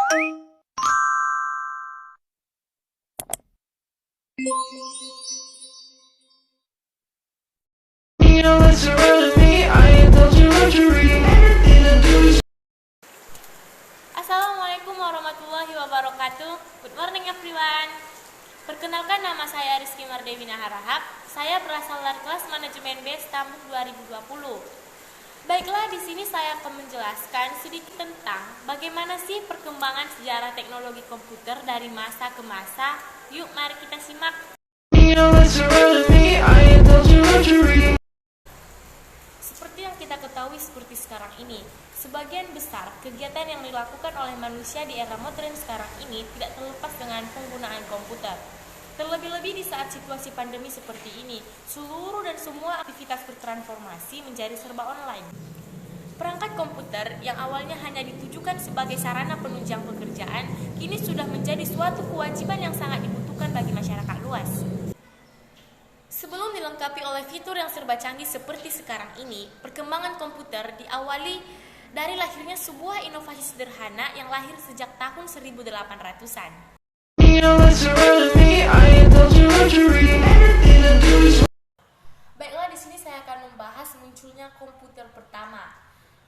Assalamualaikum warahmatullahi wabarakatuh. Good morning everyone. Perkenalkan, nama saya Rizky Mardewina Harahap. Saya berasal dari kelas manajemen B Stambuk 2020. Baiklah, di sini saya akan menjelaskan sedikit tentang bagaimana sih perkembangan sejarah teknologi komputer dari masa ke masa. Yuk, mari kita simak. Seperti yang kita ketahui seperti sekarang ini, sebagian besar kegiatan yang dilakukan oleh manusia di era modern sekarang ini tidak terlepas dengan penggunaan komputer. Terlebih-lebih di saat situasi pandemi seperti ini, seluruh dan semua aktivitas bertransformasi menjadi serba online. Perangkat komputer yang awalnya hanya ditujukan sebagai sarana penunjang pekerjaan, kini sudah menjadi suatu kewajiban yang sangat dibutuhkan bagi masyarakat luas. Sebelum dilengkapi oleh fitur yang serba canggih seperti sekarang ini, perkembangan komputer diawali dari lahirnya sebuah inovasi sederhana yang lahir sejak tahun 1800-an. Baiklah, di sini saya akan membahas munculnya komputer pertama.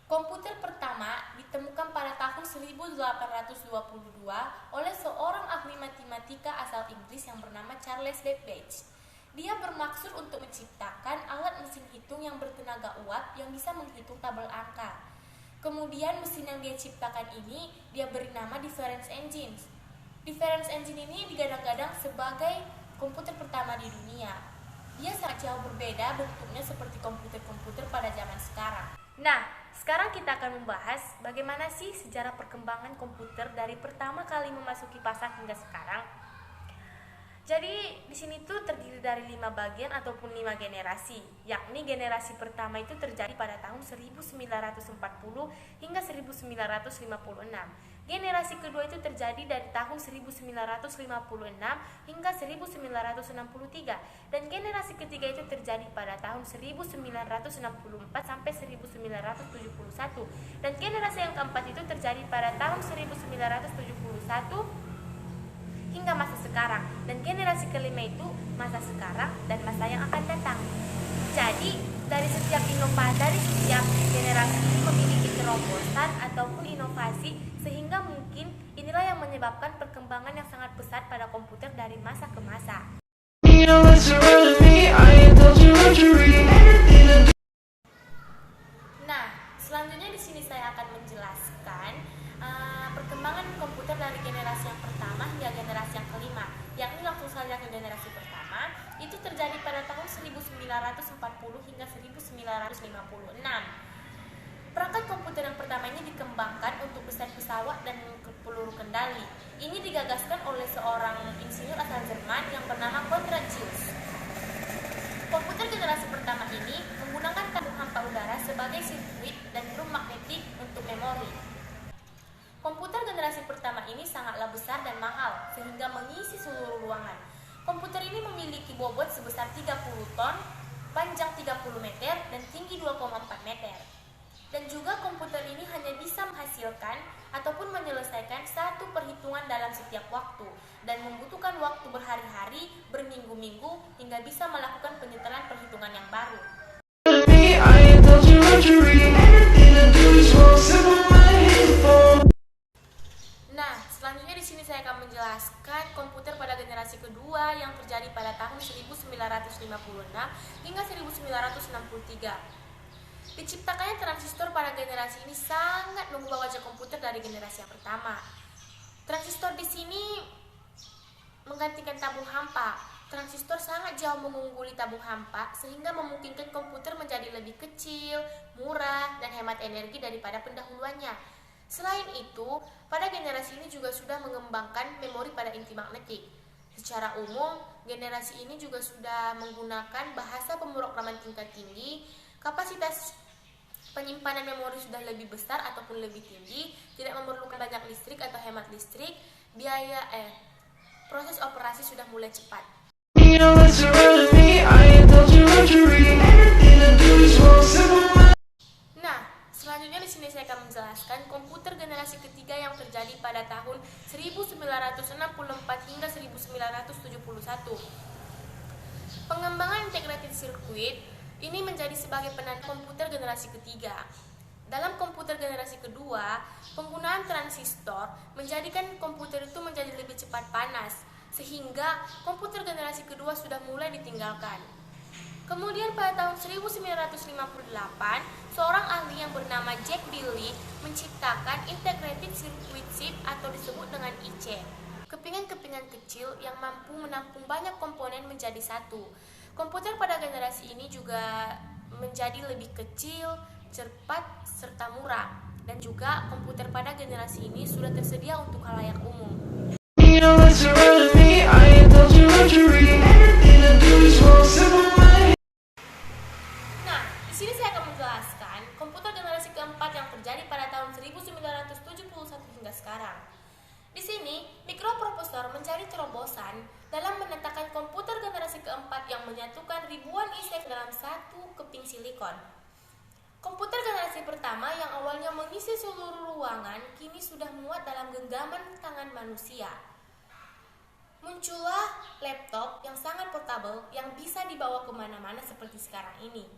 Komputer pertama ditemukan pada tahun 1822 oleh seorang ahli matematika asal Inggris yang bernama Charles Babbage. Dia bermaksud untuk menciptakan alat mesin hitung yang bertenaga uap yang bisa menghitung tabel angka. Kemudian mesin yang dia ciptakan ini dia beri nama Difference Engine. Difference Engine ini digadang-gadang sebagai komputer pertama di dunia. Dia sangat jauh berbeda bentuknya seperti komputer-komputer pada zaman sekarang. Nah, sekarang kita akan membahas bagaimana sih sejarah perkembangan komputer dari pertama kali memasuki pasar hingga sekarang. Jadi di sini tuh terdiri dari 5 bagian ataupun 5 generasi, yakni generasi pertama itu terjadi pada tahun 1940 hingga 1956. Generasi kedua itu terjadi dari tahun 1956 hingga 1963, dan generasi ketiga itu terjadi pada tahun 1964 sampai 1971, dan generasi yang keempat itu terjadi pada tahun 1971 hingga masa sekarang, dan generasi kelima itu masa sekarang dan masa yang akan datang. Jadi dari setiap generasi ini memiliki terobosan ataupun inovasi, sehingga mungkin inilah yang menyebabkan perkembangan yang sangat pesat pada komputer dari masa ke masa. Nah, selanjutnya di sini saya akan menjelaskan perkembangan komputer dari generasi yang pertama hingga generasi yang kelima, yakni langsung saja ke generasi pertama itu terjadi pada tahun 1940 hingga 1956. Perangkat komputer yang pertama ini dikembangkan untuk desain pesawat dan peluru kendali. Ini digagaskan oleh seorang insinyur asal Jerman yang bernama Konrad Zuse. Komputer generasi pertama ini menggunakan tabung hampa udara sebagai sirkuit dan drum magnetik untuk memori. Komputer generasi pertama ini sangatlah besar dan mahal, sehingga mengisi seluruh ruangan. Komputer ini memiliki bobot sebesar 30 ton, panjang 30 meter, dan tinggi 2,4 meter. Dan juga komputer ini hanya bisa menghasilkan ataupun menyelesaikan satu perhitungan dalam setiap waktu, dan membutuhkan waktu berhari-hari, berminggu-minggu, hingga bisa melakukan penyetelan perhitungan yang baru. Nah, selanjutnya di sini saya akan menjelaskan komputer pada generasi kedua yang terjadi pada tahun 1956 hingga 1963. Diciptakannya transistor pada generasi ini sangat mengubah wajah komputer dari generasi yang pertama. Transistor di sini menggantikan tabung hampa. Transistor sangat jauh mengungguli tabung hampa, sehingga memungkinkan komputer menjadi lebih kecil, murah, dan hemat energi daripada pendahuluannya. Selain itu, pada generasi ini juga sudah mengembangkan memori pada inti magnetik. Secara umum, generasi ini juga sudah menggunakan bahasa pemrograman tingkat tinggi, kapasitas penyimpanan memori sudah lebih besar ataupun lebih tinggi, tidak memerlukan banyak listrik atau hemat listrik, proses operasi sudah mulai cepat. Nah, selanjutnya di sini saya akan menjelaskan komputer generasi ketiga yang terjadi pada pada tahun 1964 hingga 1971. Pengembangan integrated circuit ini menjadi sebagai penanda komputer generasi ketiga. Dalam komputer generasi kedua, penggunaan transistor menjadikan komputer itu menjadi lebih cepat panas, sehingga komputer generasi kedua sudah mulai ditinggalkan. Kemudian pada tahun 1958, seorang ahli yang bernama Jack Billy menciptakan integrated circuit chip atau disebut dengan IC. Kepingan-kepingan kecil yang mampu menampung banyak komponen menjadi satu. Komputer pada generasi ini juga menjadi lebih kecil, cepat, serta murah. Dan juga komputer pada generasi ini sudah tersedia untuk khalayak umum. Nah, di sini saya akan menjelaskan komputer generasi keempat yang terjadi pada tahun 1971 hingga sekarang. Di sini, mikroprosesor menjadi terobosan dalam menetapkan komputer generasi keempat yang menyatukan ribuan IC dalam satu keping silikon. Komputer generasi pertama yang awalnya mengisi seluruh ruangan kini sudah muat dalam genggaman tangan manusia. Muncullah laptop yang sangat portable yang bisa dibawa kemana-mana seperti sekarang ini.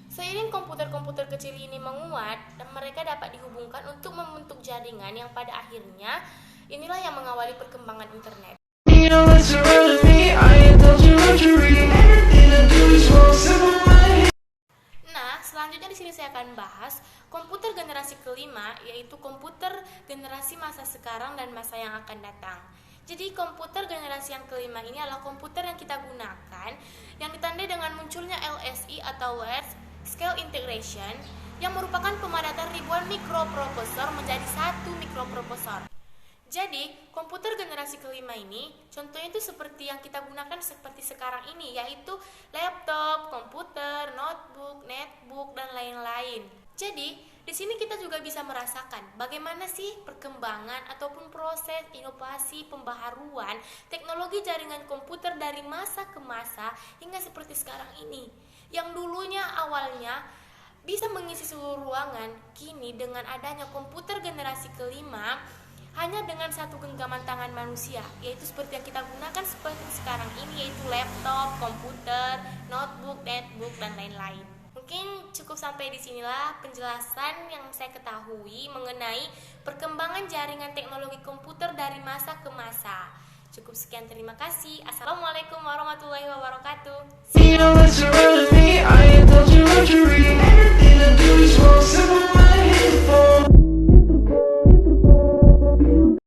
Seiring komputer-komputer kecil ini menguat dan mereka dapat dihubungkan untuk membentuk jaringan yang pada akhirnya inilah yang mengawali perkembangan internet. Nah, selanjutnya di sini saya akan bahas komputer generasi kelima, yaitu komputer generasi masa sekarang dan masa yang akan datang. Jadi komputer generasi yang kelima ini adalah komputer yang kita gunakan yang ditandai dengan munculnya LSI atau Large Scale Integration yang merupakan pemadatan ribuan mikroprosesor menjadi satu mikroprosesor. Jadi, komputer generasi kelima ini contohnya itu seperti yang kita gunakan seperti sekarang ini, yaitu laptop, komputer, notebook, netbook, dan lain-lain. Jadi, di sini kita juga bisa merasakan bagaimana sih perkembangan ataupun proses inovasi pembaharuan teknologi jaringan komputer dari masa ke masa hingga seperti sekarang ini. Yang dulunya awalnya bisa mengisi seluruh ruangan, kini dengan adanya komputer generasi kelima hanya dengan satu genggaman tangan manusia, yaitu seperti yang kita gunakan seperti sekarang ini, yaitu laptop, komputer, notebook, netbook, dan lain-lain. Mungkin cukup sampai di sinilah penjelasan yang saya ketahui mengenai perkembangan jaringan teknologi komputer dari masa ke masa. Cukup sekian, terima kasih. Assalamualaikum warahmatullahi wabarakatuh.